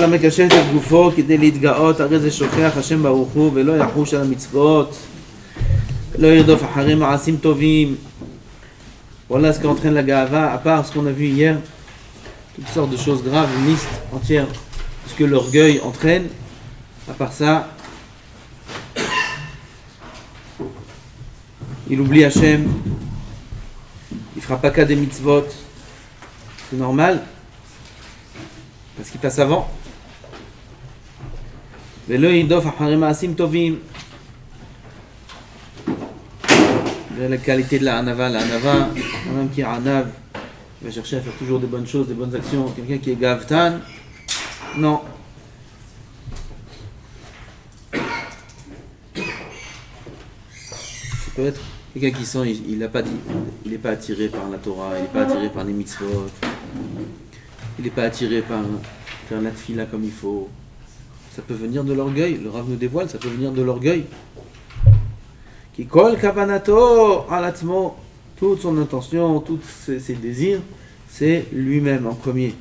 המקשט את גופו כדי להתגאות, הרי זה שוכח השם ברוך הוא ולא יחוש על המצוות, לא ירדוף אחרי מעשים טובים. Voilà ce qui entraîne la gava, à part ce qu'on a vu hier, toutes sortes de choses graves, une liste entière, ce que l'orgueil entraîne. À part ça, il oublie Hachem, il fera pas qu'à des mitzvot, c'est normal, parce qu'il passe avant. ולא ירדוף אחרי מעשים טובים. La qualité de la anava, un homme qui est anav, il va chercher à faire toujours des bonnes choses, des bonnes actions. Quelqu'un qui est gavtan, non. Ça peut être quelqu'un qui sent, il n'est pas attiré par la Torah, il n'est pas attiré par les mitzvot, il n'est pas attiré par faire la tfila comme il faut. Ça peut venir de l'orgueil, le Rav nous dévoile, ça peut venir de l'orgueil. Qui kol kavanato alatmo, toute son intention, tous ses désirs, c'est lui-même en premier.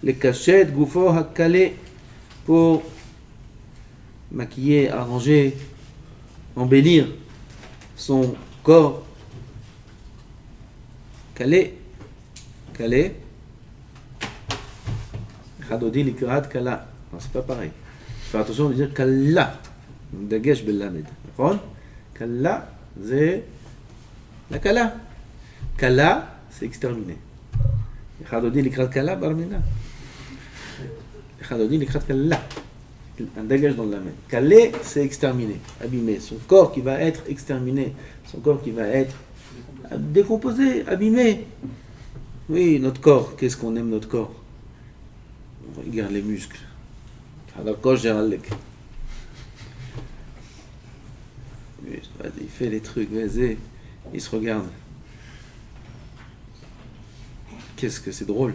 Les cachettes, gufo hakale, pour maquiller, arranger, embellir son corps. Kale, chadodi likrat kala. Non, c'est pas pareil. Faire attention de dire kalla, dagesh bellamed. Kalla, c'est la kala. Kala, c'est exterminé. Chadodi likrat kala barmina. Chadodi likrat kalla. Un dégage dans la main. Kalé, c'est exterminé, abîmé. Son corps qui va être exterminé. Son corps qui va être décomposé, abîmé. Oui, notre corps, qu'est-ce qu'on aime notre corps? On regarde les muscles. Alors, quand j'ai un lec. Il fait les trucs, vas-y, il se regarde. Qu'est-ce que c'est drôle.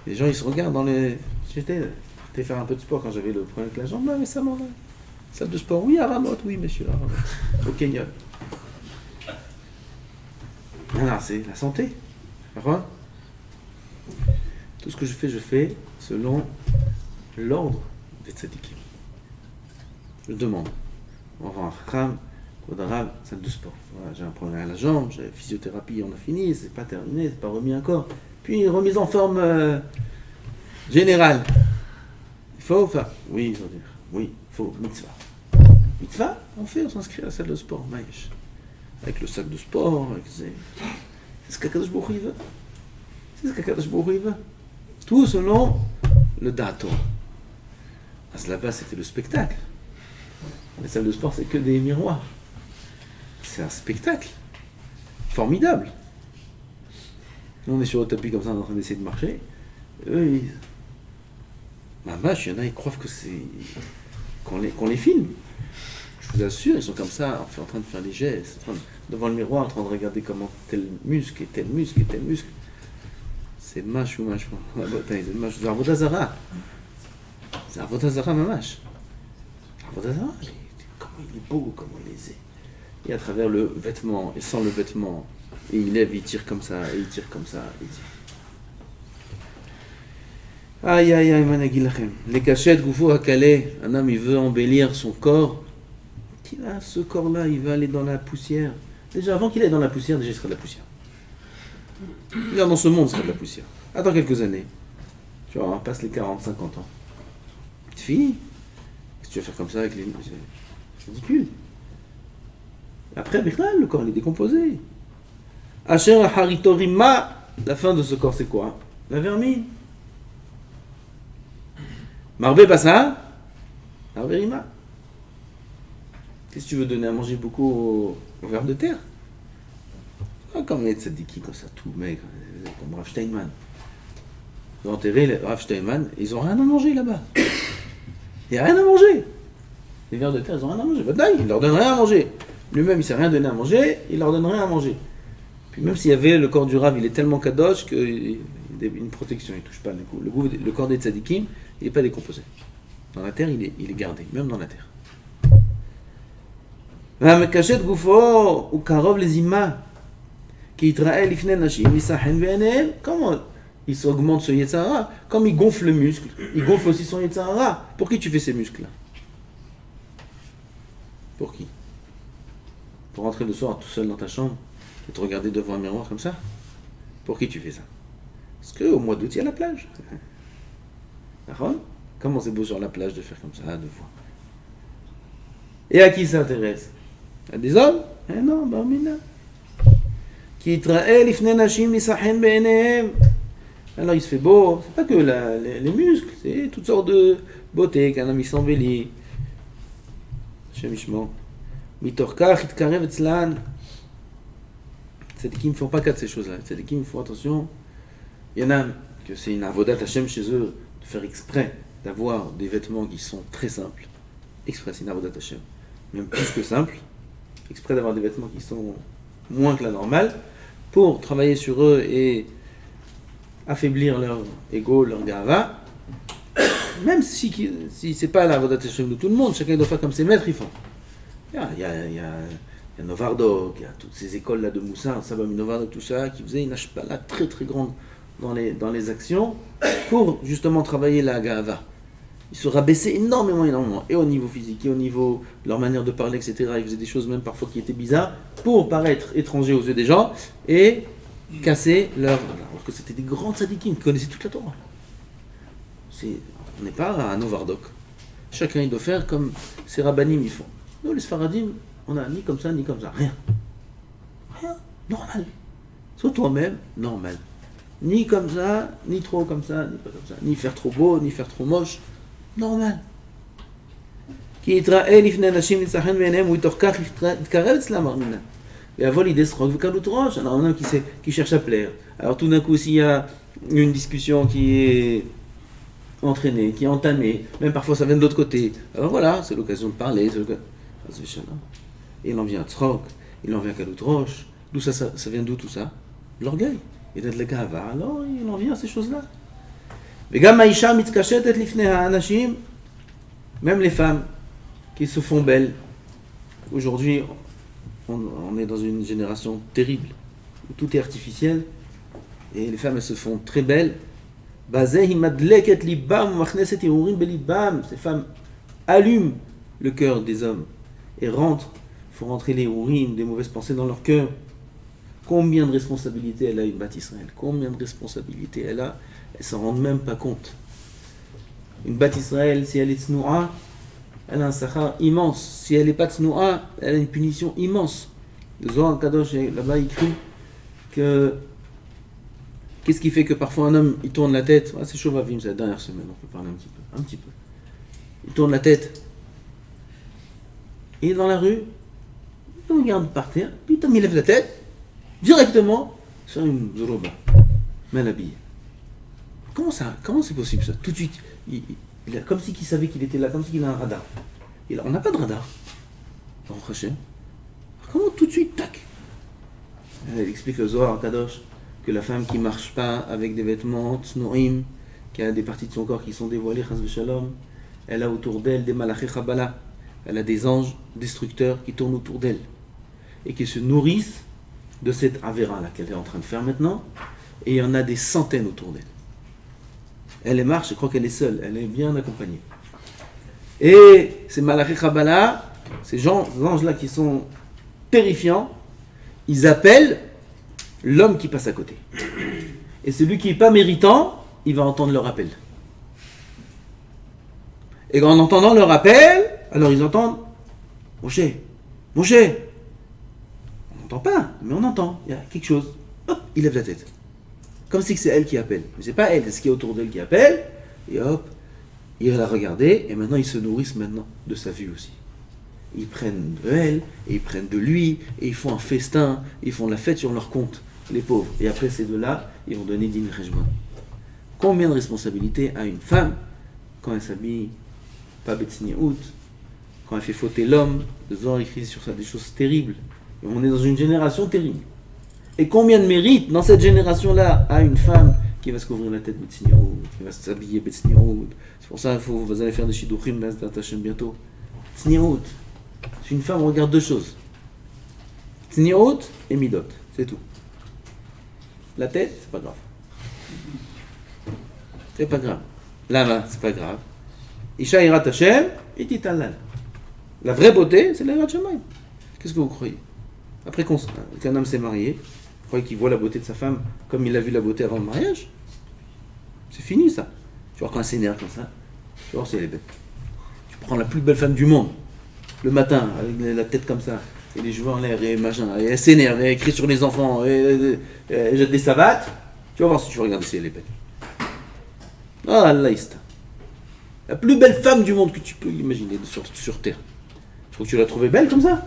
Les gens, ils se regardent dans les... J'étais faire un peu de sport quand j'avais le problème avec la jambe, mais ça m'en va. Salle de sport, oui, à Ramot, oui, monsieur, à Ramot. Au Kenya. Alors, c'est la santé. Tout ce que je fais selon l'ordre des tzadikim. Je demande. On va en Kham, Kodarab, salle de sport. Voilà, j'ai un problème à la jambe, j'ai physiothérapie, on a fini, c'est pas terminé, c'est pas remis encore. Puis remise en forme générale. Il faut faire. Oui, je veux dire. Oui, il faut. Mitzvah. Mitzvah, on s'inscrit à la salle de sport, Maïch. Avec le sac de sport, avec c'est ce qu'Akadosh Baruch Hu veut. C'est ce qu'Akadosh Baruch Hu veut. Tout selon le dato. Là-bas, c'était le spectacle. Les salles de sport, c'est que des miroirs. C'est un spectacle. Formidable. Nous, on est sur le tapis comme ça, on est en train d'essayer de marcher. Eux, ma vache, il y en a, ils croient que c'est... qu'on les filme. Je vous assure, ils sont comme ça, en train de faire des gestes, devant le miroir, en train de regarder comment tel muscle et tel muscle et tel muscle. C'est mâche ou mâche. C'est Avodazara. C'est Avodazara, ma mâche. Avodazara, comment il est beau, comment il est... Et à travers le vêtement, et sans le vêtement, et il lève, il tire comme ça, et il tire comme ça, il tire. Aïe aïe aïe, managilachem. Les cachettes, goufou hakale, un homme il veut embellir son corps. Ce corps-là, il va aller dans la poussière. Déjà, avant qu'il aille dans la poussière, déjà il sera de la poussière. Déjà, dans ce monde, il sera de la poussière. Attends quelques années. Tu vois, on passe les 40, 50 ans. C'est fini. Qu'est-ce que tu vas faire comme ça avec les... C'est ridicule. Après, le corps il est décomposé. Asher haritorima, la fin de ce corps, c'est quoi? La vermine. Marbé Bassa, Marberima. Qu'est-ce que tu veux donner à manger beaucoup aux vers de terre? Comme les tzadiki, comme ça, tout maigre, comme Rav Steinman. Ils ont enterré Rav Steinman, ils n'ont rien à manger là-bas. Il n'y a rien à manger. Les vers de terre, ils n'ont rien à manger. Il ne leur donne rien à manger. Lui-même, il ne s'est rien donné à manger, il leur donne rien à manger. Puis même s'il y avait le corps du Rav, il est tellement kadosh qu'il y a une protection, il ne touche pas. Le corps des tzadikim, il n'est pas décomposé. Dans la terre, il est gardé, même dans la terre. והמקשט גופו הוא קרוב לזימה כי יתראה לפני נשים וישא חן בעיניהם. Comment il s'augmente ce Yetzer Hara. Comme il gonfle le muscle, il gonfle aussi son Yetzer Hara. Pour qui tu fais ces muscles-là? Pour qui? Pour rentrer le soir tout seul dans ta chambre et te regarder devant un miroir comme ça? Pour qui tu fais ça? Parce qu'au mois d'août, il y a la plage. Comment c'est beau sur la plage de faire comme ça, de voir. Et à qui ça intéresse? À des hommes? Eh non, Barmina. Alors il se fait beau, c'est pas que les muscles, c'est toutes sortes de beauté qu'un homme il s'embellit. Shemishmo. Mitorkach itkarev etzlan. Tzadikim ne font pas qu'à de ces choses-là. Tzadikim font attention. Il y en a que c'est une avodat Hashem chez eux de faire exprès d'avoir des vêtements qui sont très simples. Exprès, c'est une avodat Hashem. Même plus que simple. Exprès d'avoir des vêtements qui sont moins que la normale pour travailler sur eux et affaiblir leur ego, leur gava. Même si c'est pas la avodat Hashem de tout le monde, chacun doit faire comme ses maîtres ils font. Il y a Novardok, il y a toutes ces écoles-là de Moussa, Sabam Novardok, tout ça, qui faisaient une hashpala très très grande dans les actions pour justement travailler la gava. Ils se rabaissaient énormément, et au niveau physique, et au niveau de leur manière de parler, etc. Ils faisaient des choses même parfois qui étaient bizarres pour paraître étrangers aux yeux des gens et casser leur... Alors que c'était des grands tzadikim qui connaissaient toute la Torah. On n'est pas à Novardok. Chacun il doit faire comme ces rabbanim ils font. Nous les Sfaradim, on a ni comme ça, rien. Rien, normal. Sois toi-même, normal. Ni comme ça, ni trop comme ça, ni pas comme ça. Ni faire trop beau, ni faire trop moche. Normal. Alors un homme qui cherche à plaire. Alors tout d'un coup, s'il y a une discussion qui est entraînée, qui est entamée, même parfois ça vient de l'autre côté. Alors voilà, c'est l'occasion de parler. Et il en vient à Tzrok, il en vient à Kaloutroche. D'où ça vient d'où tout ça? De l'orgueil. Et de la gava. Alors il en vient à ces choses-là. Même les femmes qui se font belles. Aujourd'hui, on est dans une génération terrible où tout est artificiel et les femmes elles se font très belles. Ces femmes allument le cœur des hommes et font rentrer les urim, des mauvaises pensées dans leur cœur. Combien de responsabilités elle a une Bat Israël? Combien de responsabilités elle a? Elles s'en rendent même pas compte. Une Bat Israël, si elle est tsnoua, elle a un sachar immense. Si elle n'est pas tsnoua, elle a une punition immense. Le Zohar Kadosh, là-bas, écrit que qu'est-ce qui fait que parfois un homme, il tourne la tête? C'est Shovavim, c'est la dernière semaine, on peut parler un petit peu. Il tourne la tête. Il est dans la rue, il regarde par terre, puis il lève la tête, directement sur une zoroba, mal habillée. Comment c'est possible ça? Tout de suite, il a, comme si il savait qu'il était là, comme s'il a un radar. On n'a pas de radar. Comment tout de suite, tac? Elle explique le Zohar Kadosh que la femme qui ne marche pas avec des vêtements tsnoim, qui a des parties de son corps qui sont dévoilées, chas v'shalom, elle a autour d'elle des malaché chabala. Elle a des anges destructeurs qui tournent autour d'elle et qui se nourrissent de cette avéra-là qu'elle est en train de faire maintenant, et il y en a des centaines autour d'elle. Elle marche, je crois qu'elle est seule, elle est bien accompagnée. Et ces malaché chabala, ces anges-là qui sont terrifiants, ils appellent l'homme qui passe à côté. Et celui qui n'est pas méritant, il va entendre leur appel. Et en entendant leur appel, alors ils entendent Moshe. On n'entend pas, mais on entend. Il y a quelque chose. Hop, il lève la tête. Comme si c'est elle qui appelle. Mais c'est pas elle, c'est ce qui est autour d'elle qui appelle. Et hop, il va la regarder. Et maintenant, ils se nourrissent maintenant de sa vue aussi. Ils prennent de elle, et ils prennent de lui, et ils font un festin, ils font la fête sur leur compte, les pauvres. Et après ces deux-là, ils vont donner din rejbon. Combien de responsabilités a une femme quand elle s'habille pas betsniout, quand elle fait fauter l'homme? Le Zohar écrit sur ça des choses terribles. Et on est dans une génération terrible. Et combien de mérite dans cette génération-là a une femme qui va se couvrir la tête betsniout, qui va s'habiller betsniout? C'est pour ça que vous allez faire des shiduchim bientôt. Tsniout. Si une femme regarde deux choses, tsniout et midot, c'est tout. La tête, c'est pas grave. c'est pas grave. Lama, c'est pas grave. Isha Irat Hashem, et Titalal. La vraie beauté, c'est l'Irat Shamayim. Qu'est-ce que vous croyez? Après qu'un homme s'est marié, vous croyez qu'il voit la beauté de sa femme comme il a vu la beauté avant le mariage? C'est fini ça. Tu vois quand elle s'énerve comme ça, tu vois, c'est les bêtes. Tu prends la plus belle femme du monde, le matin, avec la tête comme ça, et les cheveux en l'air, et machin, et elle s'énerve, et elle crie sur les enfants, et elle jette des savates. Tu vas voir si tu regardes si elle est belle. Ah, Allah Ista. La plus belle femme du monde que tu peux imaginer sur Terre. Tu crois que tu l'as trouvée belle comme ça?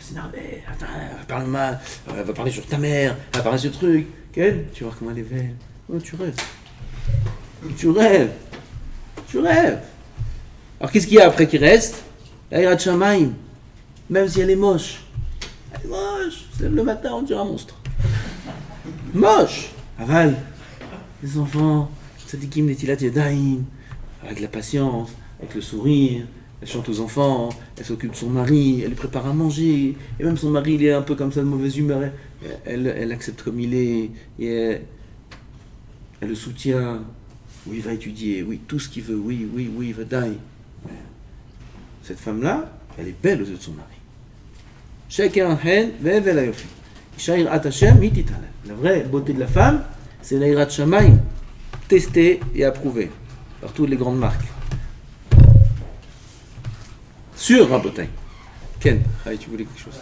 C'est énervé, attends, elle parle mal, elle va parler sur ta mère, elle va parler sur ce truc. Quelle? Tu vois comment elle est belle. Oh, tu rêves. Tu rêves. Tu rêves. Alors qu'est-ce qu'il y a après qui reste? La Hirat Shamayim. Même si elle est moche. Elle est moche. Se lève le matin, on dirait un monstre. Moche. Aval. Les enfants. Tzadikim netilat yadayim. Avec la patience, avec le sourire. Elle chante aux enfants, elle s'occupe de son mari, elle lui prépare à manger. Et même son mari, il est un peu comme ça de mauvaise humeur. Elle accepte comme il est. Et elle le soutient. Oui, il va étudier. Oui, tout ce qu'il veut. Oui, il va die. Cette femme-là, elle est belle aux yeux de son mari. Chacun hen ve'evel hayofi. Isha Irat Hashem mititalel. La vraie beauté de la femme, c'est la Hirat Shamayim, testée et approuvée par toutes les grandes marques. Sur Rabotai. Ken, tu voulais quelque chose?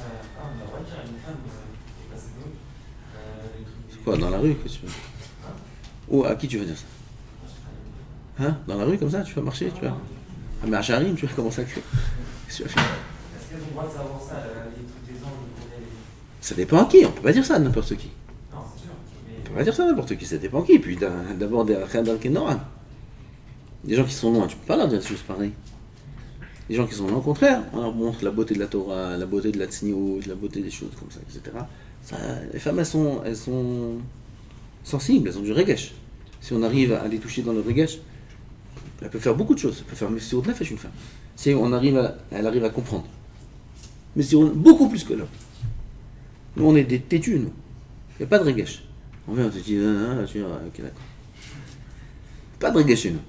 C'est quoi, dans la rue que tu veux? Ou à qui tu veux dire ça? Hein? Dans la rue comme ça, tu vas marcher, tu vas. Ah mais à Charim, tu vas commencer à crier. Qu'est-ce que tu vas faire? Est-ce qu'il y a le droit de savoir ça, les trucs des anges? Ça dépend à qui, on peut pas dire ça à n'importe qui. Non, c'est sûr. On peut pas dire ça à n'importe qui, ça dépend à qui. Puis d'abord des gens qui sont loin, tu peux pas leur dire des choses pareilles. Les gens qui sont loin, au contraire, on leur montre la beauté de la Torah, la beauté de la Tzniut, la beauté des choses comme ça, etc. Ça, les femmes, elles sont sensibles, elles ont du regesh. Si on arrive à les toucher dans le regesh, elle peut faire beaucoup de choses. Elle peut faire Messirut Nefesh, une femme. Si on elle arrive à comprendre. Mais c'est beaucoup plus que l'homme. Nous, on est des têtus, nous. Il n'y a pas de regesh. On vient, on te dit, tu vois, ok, d'accord. Pas de regesh chez nous.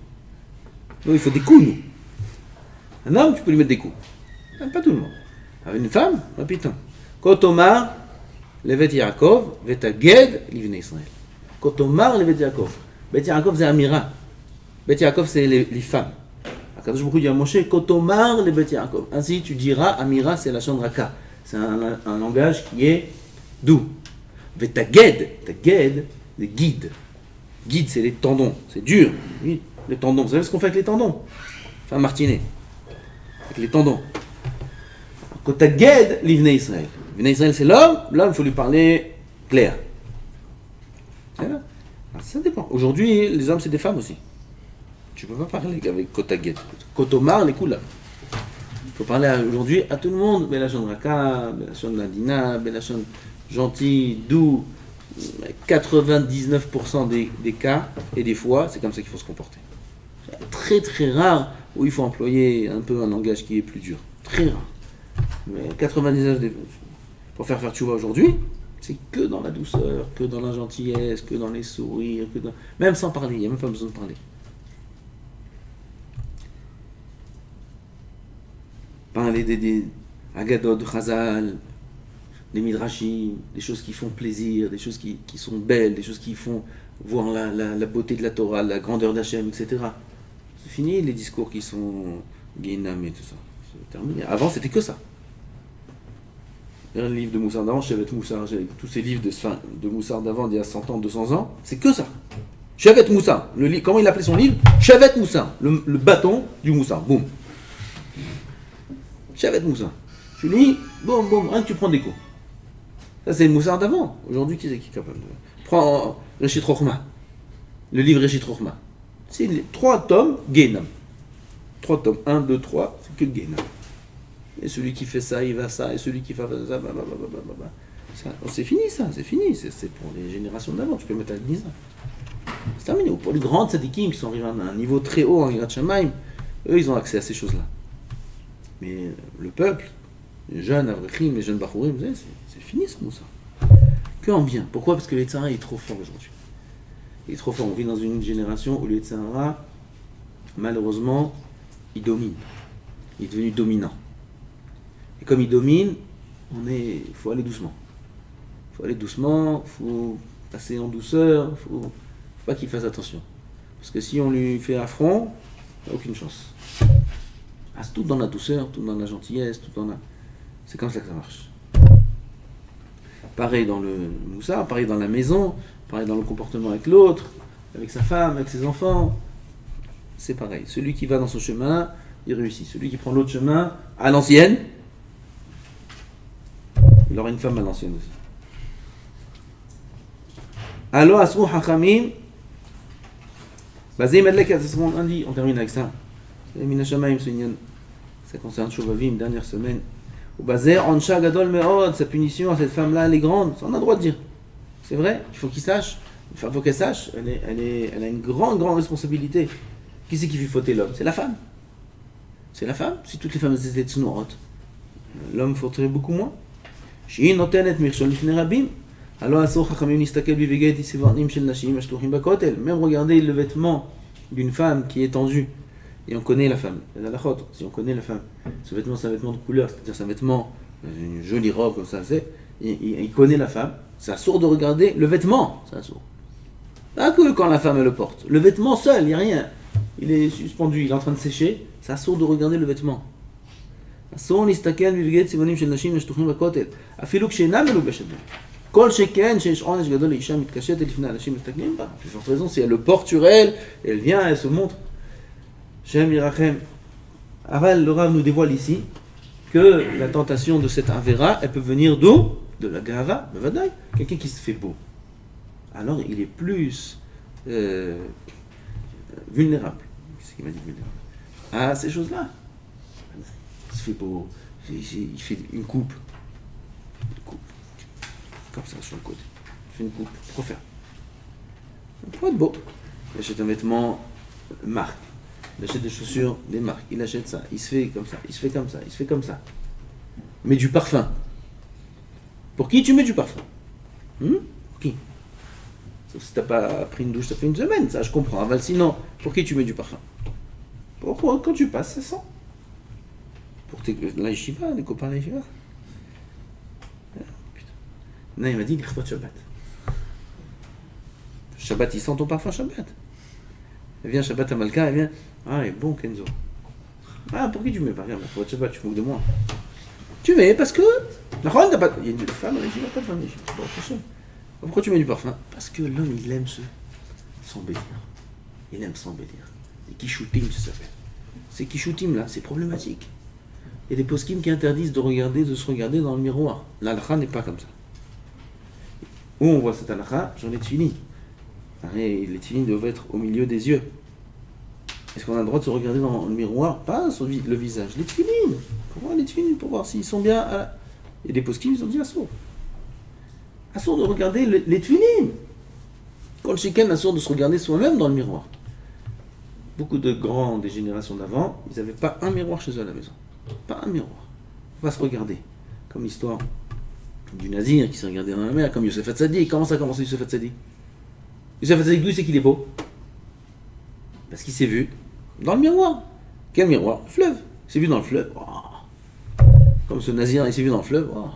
Nous, il faut des coups, nous. Un homme, tu peux lui mettre des coups. Pas tout le monde. Avec une femme, putain. Kotomar, levet Yaakov, vetaged, livne Israël. Kotomar, levet Yaakov. Bet Yaakov, c'est Amira. Bet Yaakov, c'est les femmes. Akadosh Baruch Hu dit à Moshe, Kotomar, levet Yaakov. Ainsi, tu diras, Amira, c'est la chandraka. C'est un langage qui est doux. Vetaged, taged, les guides. Guide, c'est les tendons. C'est dur. Oui, les tendons. Vous savez ce qu'on fait avec les tendons? Enfin, martinet. Avec les tendons. Kotaged, l'Ivne Israël. L'Ivne Israël, c'est l'homme. L'homme, il faut lui parler clair. C'est là. Alors, ça dépend. Aujourd'hui, les hommes, c'est des femmes aussi. Tu ne peux pas parler avec Kotaged. Kotomar, les couleurs. Il faut parler aujourd'hui à tout le monde. Belachon Raka, Belachon Ladina, Belachon gentil, doux. 99% des cas et des fois, c'est comme ça qu'il faut se comporter. C'est très très rare où il faut employer un peu un langage qui est plus dur. Très rare. Mais 99 pour faire tchouva aujourd'hui, c'est que dans la douceur, que dans la gentillesse, que dans les sourires, même sans parler, il n'y a même pas besoin de parler. Parler des Agadot, de Chazal, des midrashim, des choses qui font plaisir, des choses qui sont belles, des choses qui font voir la beauté de la Torah, la grandeur d'Hachem, etc. C'est fini les discours qui sont Guénam et tout ça. C'est terminé. Avant, c'était que ça. Le livre de Moussard d'avant, Shevet Moussard, tous ces livres de Moussard d'avant, d'il y a 100 ans, 200 ans, c'est que ça. Shevet Moussard. Comment il appelait son livre? Shevet Moussard. Le bâton du Moussard. Boum. Shevet Moussard. Tu lis, boum, boum, rien que tu prends des coups. Ça, c'est le Moussard d'avant. Aujourd'hui, qui est capable de... Prends Réchit Rochma. Le livre Réchit Rochma. C'est 3 tomes, Guénam. 3 tomes. 1, 2, 3, c'est que Guénam. Et celui qui fait ça, il va ça. Et celui qui fait ça, ça, c'est fini, ça. C'est fini. C'est pour les générations d'avant. Tu peux mettre à l'église. C'est terminé. Pour les grands tzadikim qui sont arrivés à un niveau très haut en Hirat Shamayim, eux, ils ont accès à ces choses-là. Mais le peuple, les jeunes Avrechim, les jeunes Bachourim, c'est fini ce mot ça. Que en bien. Pourquoi? Parce que les tzara est trop fort aujourd'hui. Il est trop fort. On vit dans une génération où le Yetzer Hara, malheureusement, il domine. Il est devenu dominant. Et comme il domine, il faut aller doucement. Il faut aller doucement, il faut passer en douceur, il faut pas qu'il fasse attention. Parce que si on lui fait affront, il n'y a aucune chance. Ah, c'est tout dans la douceur, tout dans la gentillesse, tout dans la... C'est comme ça que ça marche. Pareil dans le moussa, pareil dans la maison, pareil dans le comportement avec l'autre, avec sa femme, avec ses enfants. C'est pareil. Celui qui va dans son chemin, il réussit. Celui qui prend l'autre chemin, à l'ancienne, il aura une femme à l'ancienne aussi. Alors, Asrou Hachamim, Bazé Medlek, c'est ce qu'on dit, on termine avec ça. Minashamaim, ça concerne Shovavim, dernière semaine. Bazé, Ansha Gadol Meod, sa punition à cette femme-là, elle est grande, ça on a le droit de dire. C'est vrai, il faut qu'il sache, il faut qu'elle sache, elle a une grande responsabilité. Qui c'est qui fait fauter l'homme? C'est la femme. C'est la femme. Si toutes les femmes étaient tsnourot, l'homme fauterait beaucoup moins. Shi notenet mirshol lifnei rabim. Alors asur chachamim nistakel biveged isivarnim shel nashim ashtuchim bakotel. Même regarder le vêtement d'une femme qui est tendue, et on connaît la femme. Si on connaît la femme, ce vêtement c'est un vêtement de couleur, c'est-à-dire c'est un vêtement, une jolie robe comme ça, il connaît la femme. C'est assourd de regarder le vêtement. C'est assourd. Pas que quand la femme elle le porte. Le vêtement seul, il n'y a rien. Il est suspendu, il est en train de sécher, c'est assourd de regarder le vêtement. אסור להסתכל בבגד צבעונים של נשים השטוחים בכותל, אפילו כשאינם מלובשת בהם. כל שכן שיש עונש גדול לאישה מתקשטת לפני אנשים מסתכלים בה. Plus forte raison, si elle le porte sur elle, elle vient, elle se montre. Shem Yirachem. Aval, le Rav nous dévoile ici que la tentation de cette Avera, elle peut venir d'où? De la Gahava, de Vadaï. Quelqu'un qui se fait beau. Alors il est plus vulnérable. Qu'est-ce qu'il m'a dit vulnérable? À ces choses-là. Il se fait beau, il fait une coupe. Comme ça sur le côté. Il fait une coupe. Pourquoi faire? Pour être beau. Il achète un vêtement marque. Il achète des chaussures des marques. Il achète ça. Il se fait comme ça. Il se fait comme ça. Il se fait comme ça. Mais du parfum. Pour qui tu mets du parfum? Pour qui? Sauf si tu n'as pas pris une douche, ça fait une semaine. Ça, je comprends. Aval, sinon, pour qui tu mets du parfum? Pourquoi? Quand tu passes, ça sent. Pour la yeshiva, les copains de la yeshiva. Non, il m'a dit, il pas de Shabbat. Shabbat, il sent ton parfum Shabbat. Elle vient Shabbat à Malka, elle vient. Ah, il est bon Kenzo. Ah, pour qui tu mets pas? Regarde, pour Shabbat, tu moques de moi. Tu mets parce que. La Chorane n'a pas. Il y a une femme à la yeshiva, pas de femme à la yeshiva. Pourquoi tu mets du parfum? Parce que l'homme, il aime s'embellir. Il aime s'embellir. Les kishutim, ça s'appelle. Ces kishutim là, c'est problématique. Il y a des poskim qui interdisent de se regarder dans le miroir. L'halakha n'est pas comme ça. Où on voit cette halakha? Sur les tefilin. Les tefilin doivent être au milieu des yeux. Est-ce qu'on a le droit de se regarder dans le miroir? Pas sur le visage. Les tefilin. Pour voir s'ils sont bien. Il y a des poskim, ils ont dit assourd. Assourd de regarder les tefilin. Quand le shiken, assourd de se regarder soi-même dans le miroir. Beaucoup de grands des générations d'avant, ils n'avaient pas un miroir chez eux à la maison. Pas un miroir. On va se regarder. Comme l'histoire du Nazir qui s'est regardé dans la mer, comme Yosef Hatzadik. Comment ça a commencé Yosef Hatzadik? Yosef Hatzadik, d'où c'est qu'il est beau? Parce qu'il s'est vu dans le miroir. Quel miroir? Le fleuve. Il s'est vu dans le fleuve. Oh. Comme ce Nazir, il s'est vu dans le fleuve. Oh.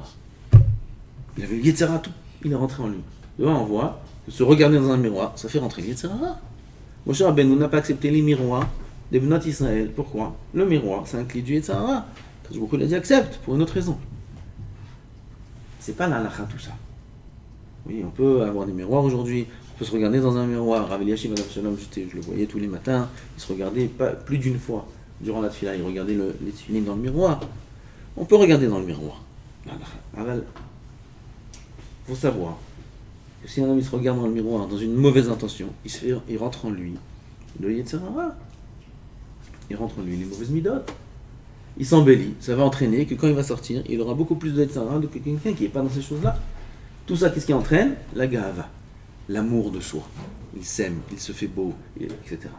Il avait le Yetzer Hara tout. Il est rentré en lui. Devant, on voit que se regarder dans un miroir, ça fait rentrer le Yetzer Hara. Moshe Rabbeinu n'a pas accepté les miroirs des Bnot Israël. Pourquoi? Le miroir, c'est un clé du Yetzer Hara. Quand beaucoup il a dit accepte, pour une autre raison. C'est pas la halakha tout ça. Oui, on peut avoir des miroirs aujourd'hui, on peut se regarder dans un miroir. Rav Eliashiv Adam Shalom, je le voyais tous les matins, il se regardait plus d'une fois durant la tefila, il regardait les tefilin dans le miroir. On peut regarder dans le miroir. Il faut savoir que si un homme il se regarde dans le miroir dans une mauvaise intention, il rentre en lui le Yetzer Hara. Il rentre en lui les mauvaises midotes. Il s'embellit, ça va entraîner que quand il va sortir, il aura beaucoup plus de Yetzer Hara que quelqu'un qui n'est pas dans ces choses-là. Tout ça, qu'est-ce qui entraîne? La gahava, l'amour de soi. Il s'aime, il se fait beau, etc.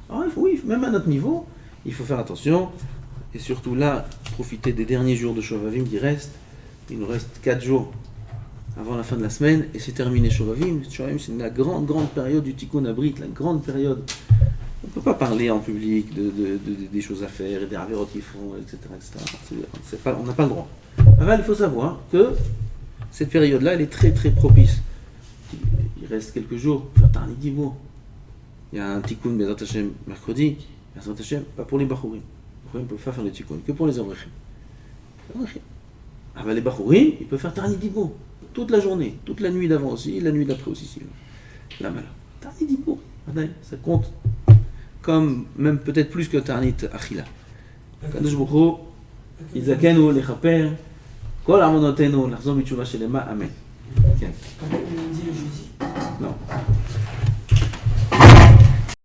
Alors oui, même à notre niveau, il faut faire attention. Et surtout là, profiter des derniers jours de Shovavim qui restent. Il nous reste 4 jours avant la fin de la semaine, et c'est terminé Shovavim. Shovavim, c'est la grande période du Tikkun Abrit, la grande période. On ne peut pas parler en public des choses à faire et des avérotes qu'ils font, etc. On n'a pas le droit. Alors, il faut savoir que cette période-là, elle est très propice. Il reste quelques jours pour faire Ta'anit Dibour. Il y a un Tikkun Bezrat Hashem mercredi, Bezrat Hashem, pas pour les Bachurim. Les Bachurim ne peuvent pas faire le Tikkun, que pour les Avrechim. Ah ben les Bachurim, ils peuvent faire Ta'anit Dibour toute la journée, toute la nuit d'avant aussi, la nuit d'après aussi. Si là, malin. Ta'anit Dibour, ça compte comme même peut-être plus que Ta'anit Achila. Kadosh Baruch Hu, Yizakenu lechaper, kol amonotenu, לחזור בתשובה שלמה, אמן. כן.